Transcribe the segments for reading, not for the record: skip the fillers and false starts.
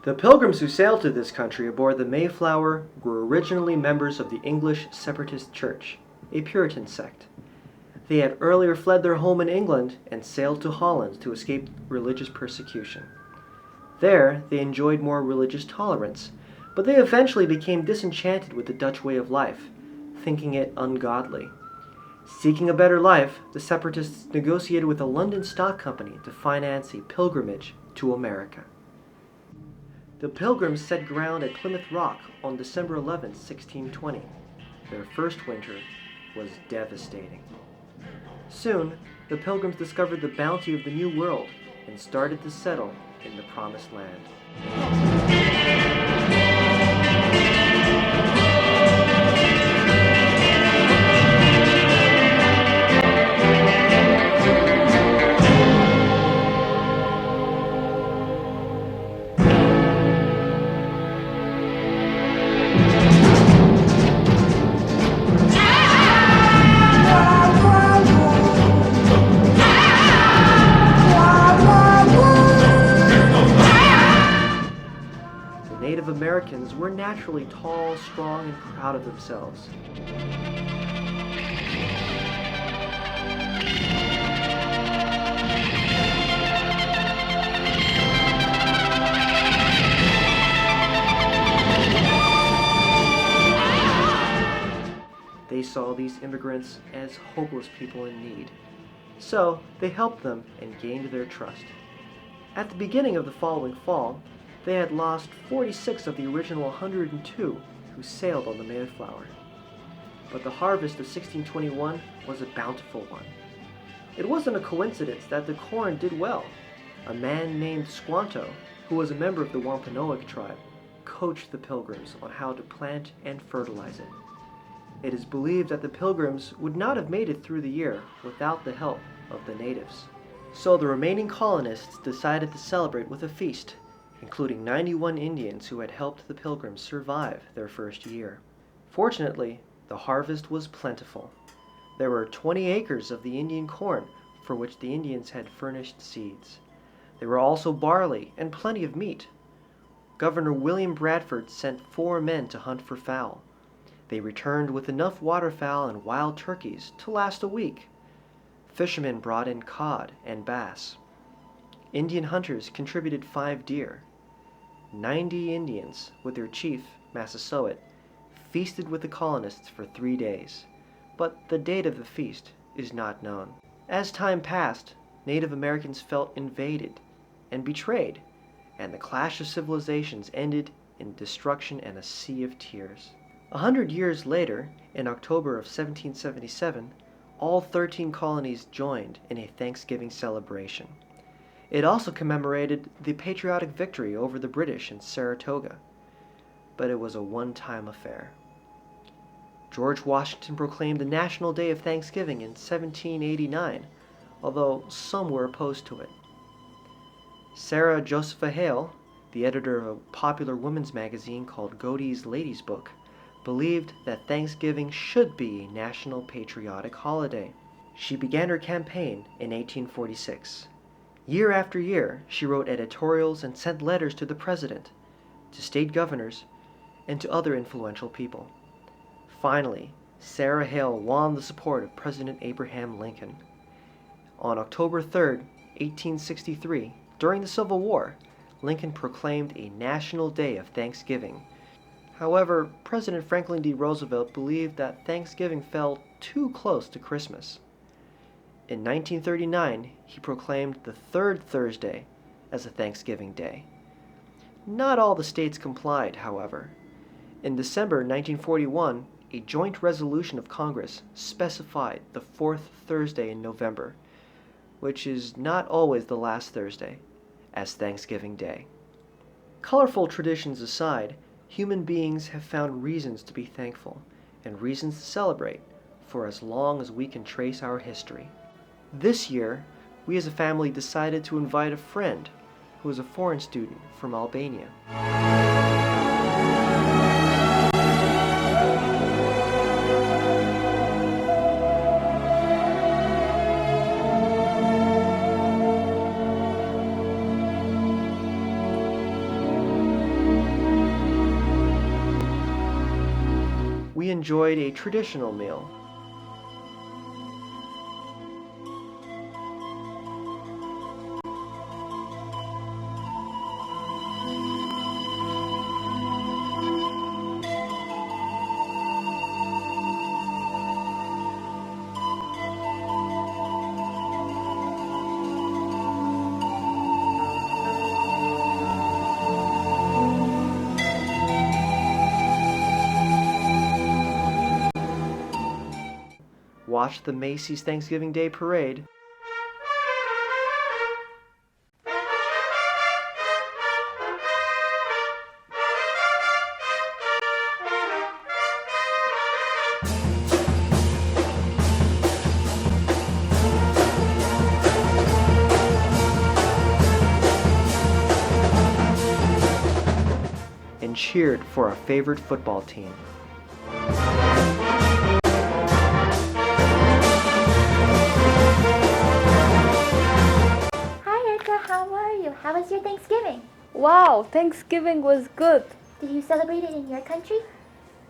The Pilgrims who sailed to this country aboard the Mayflower were originally members of the English Separatist Church, a Puritan sect. They had earlier fled their home in England and sailed to Holland to escape religious persecution. There, they enjoyed more religious tolerance, but they eventually became disenchanted with the Dutch way of life, thinking it ungodly. Seeking a better life, the Separatists negotiated with a London stock company to finance a pilgrimage to America. The Pilgrims set ground at Plymouth Rock on December 11, 1620. Their first winter was devastating. Soon, the Pilgrims discovered the bounty of the New World and started to settle in the Promised Land. Native Americans were naturally tall, strong, and proud of themselves. They saw these immigrants as hopeless people in need, so they helped them and gained their trust. At the beginning of the following fall, they had lost 46 of the original 102 who sailed on the Mayflower. But the harvest of 1621 was a bountiful one. It wasn't a coincidence that the corn did well. A man named Squanto, who was a member of the Wampanoag tribe, coached the Pilgrims on how to plant and fertilize it. It is believed that the Pilgrims would not have made it through the year without the help of the natives. So the remaining colonists decided to celebrate with a feast, including 91 Indians who had helped the Pilgrims survive their first year. Fortunately, the harvest was plentiful. There were 20 acres of the Indian corn for which the Indians had furnished seeds. There were also barley and plenty of meat. Governor William Bradford sent 4 men to hunt for fowl. They returned with enough waterfowl and wild turkeys to last a week. Fishermen brought in cod and bass. Indian hunters contributed 5 deer. 90 Indians, with their chief, Massasoit, feasted with the colonists for 3 days, but the date of the feast is not known. As time passed, Native Americans felt invaded and betrayed, and the clash of civilizations ended in destruction and a sea of tears. 100 years later, in October of 1777, all 13 colonies joined in a Thanksgiving celebration. It also commemorated the patriotic victory over the British in Saratoga, but it was a one-time affair. George Washington proclaimed the National Day of Thanksgiving in 1789, although some were opposed to it. Sarah Josepha Hale, the editor of a popular women's magazine called Godey's Ladies' Book, believed that Thanksgiving should be a national patriotic holiday. She began her campaign in 1846. Year after year, she wrote editorials and sent letters to the president, to state governors, and to other influential people. Finally, Sarah Hale won the support of President Abraham Lincoln. On October 3, 1863, during the Civil War, Lincoln proclaimed a National Day of Thanksgiving. However, President Franklin D. Roosevelt believed that Thanksgiving fell too close to Christmas. In 1939, he proclaimed the third Thursday as a Thanksgiving Day. Not all the states complied, however. In December 1941, a joint resolution of Congress specified the fourth Thursday in November, which is not always the last Thursday, as Thanksgiving Day. Colorful traditions aside, human beings have found reasons to be thankful and reasons to celebrate for as long as we can trace our history. This year, we as a family decided to invite a friend who is a foreign student from Albania. we enjoyed a traditional meal. Watched the Macy's Thanksgiving Day Parade, and cheered for our favorite football team. How was your Thanksgiving? Wow, Thanksgiving was good. Did you celebrate it in your country?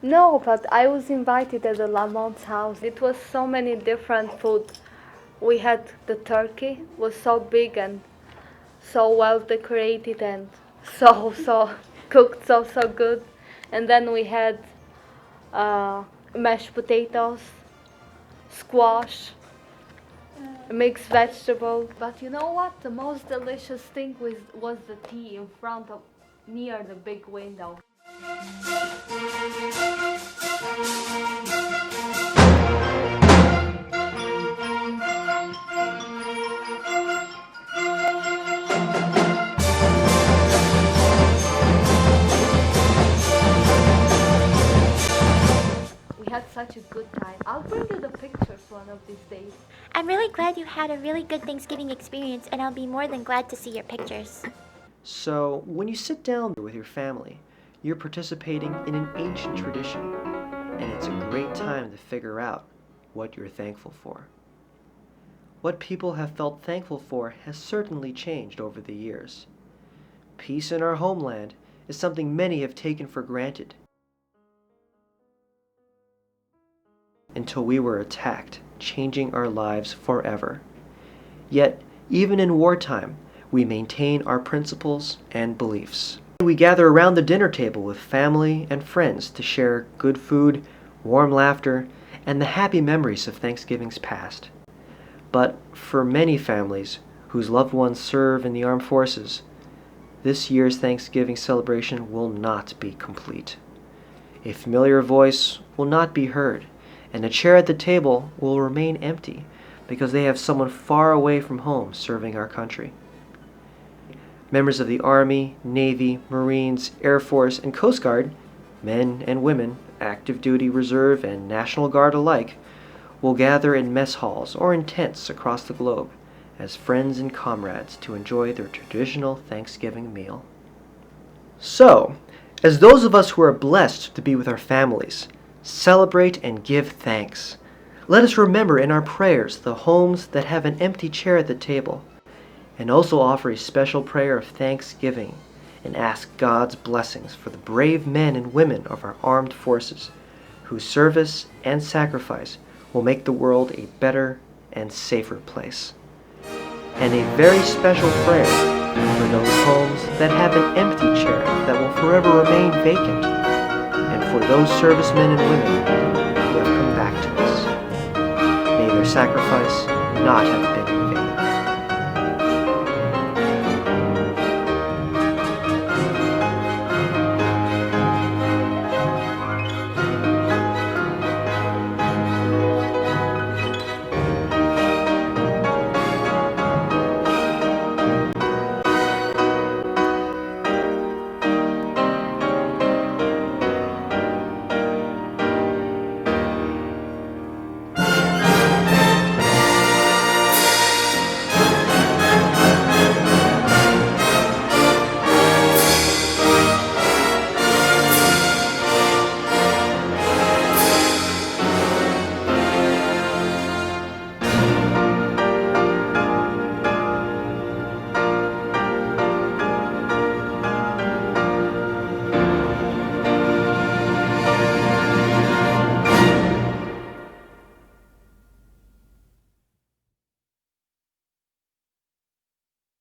No, but I was invited at the Lamont's house. It was so many different food. We had the turkey, was so big and so well decorated and so cooked so good. And then we had mashed potatoes, squash, mixed vegetables. But you know what? The most delicious thing was the tea in front of, near the big window. We had such a good time. I'll bring you the pictures one of these days. I'm really glad you had a really good Thanksgiving experience, and I'll be more than glad to see your pictures. So, when you sit down with your family, you're participating in an ancient tradition, and it's a great time to figure out what you're thankful for. What people have felt thankful for has certainly changed over the years. Peace in our homeland is something many have taken for granted, until we were attacked, changing our lives forever. Yet, even in wartime, we maintain our principles and beliefs. We gather around the dinner table with family and friends to share good food, warm laughter, and the happy memories of Thanksgivings past. But for many families whose loved ones serve in the armed forces, this year's Thanksgiving celebration will not be complete. A familiar voice will not be heard, and the chair at the table will remain empty because they have someone far away from home serving our country. Members of the Army, Navy, Marines, Air Force, and Coast Guard, men and women, active duty, reserve, and National Guard alike, will gather in mess halls or in tents across the globe as friends and comrades to enjoy their traditional Thanksgiving meal. So, as those of us who are blessed to be with our families, celebrate and give thanks. Let us remember in our prayers the homes that have an empty chair at the table, and also offer a special prayer of thanksgiving and ask God's blessings for the brave men and women of our armed forces, whose service and sacrifice will make the world a better and safer place. And a very special prayer for those homes that have an empty chair that will forever remain vacant, and for those servicemen and women who have come back to us. May their sacrifice not have been